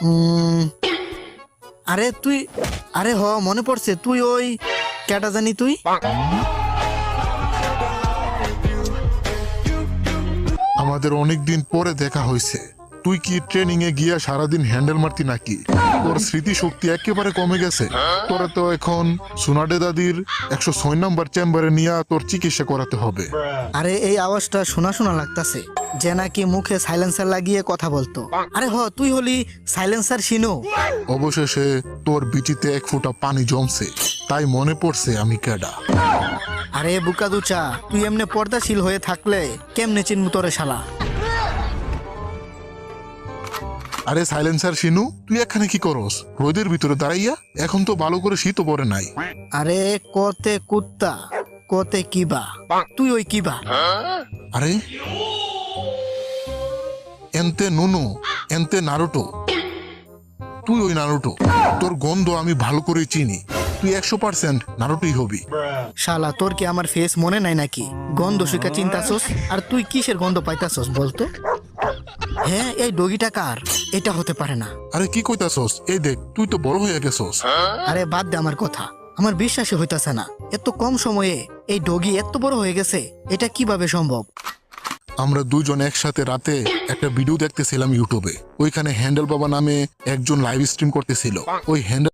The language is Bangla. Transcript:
উম, আরে তুই, আরে মনে পড়ছে, তুই ওই কেটা জানি তুই? আমাদের অনেকদিন পরে দেখা হয়েছে। তুই কি ট্রেনিং এ গিয়া সারাদিন হ্যান্ডেল মারতি নাকি? তোর স্মৃতিশক্তি একেবারে কমে গেছে। তোরা তো এখন সোনাডে দাদির 106 নম্বর চেম্বারে নিয়ে তোর চিকিৎসা করাতে হবে। আরে এই আওয়াজটা শোনা শোনা লাগতাছে, যে নাকি মুখে সাইলেন্সার লাগিয়ে কথা বলতো। আরে তুই হলি সাইলেন্সার শিনু। অবশেষে তোর বিচিতে 1 ফোঁটা পানি জমছে, তাই মনে পড়ছে আমি কেডা। আরে বুকাদুচা, তুই এমনি পর্দাশীল হয়ে থাকলে কেমনে চিনমু তোরে শালা? আরে সাইলেন্সার শিনু, তুই এখানে কি করস রোদের ভিতরে দাঁড়াইয়া? এখন তো ভালো করে শীতও পড়ে নাই। আরে কতে কুত্তা কতে কিবা, তুই ওই কিবা? আরে এনতে নুনু, এনতে নারুটো, তুই ওই নারুটো। তোর গন্ধ আমি ভালো করে চিনি, তুই 100% নারুটোই হবি। শালা, তোর কি আমার ফেস মনে নাই নাকি? গন্ধ শুকা চিন্তাছস? আর তুই কিসের গন্ধ পাইতাছস বলতো? হ্যাঁ, এই ডগিটা কার? এটা হতে পারে না। আরে কি কইতাছস? এই দেখ, তুই তো বড় হয়ে গেছস। আরে বাদ দে আমার কথা, আমার বিশ্বাসই হইতাছে না এত কম সময়ে এই ডগি এত বড় হয়ে গেছে। এটা কিভাবে সম্ভব? আমরা দুইজন একসাথে রাতে একটা ভিডিও দেখতেছিলাম ইউটিউবে। ওইখানে হ্যান্ডেল বাবা নামে একজন লাইভ স্ট্রিম করতেছিল। ওই হ্যান্ডেল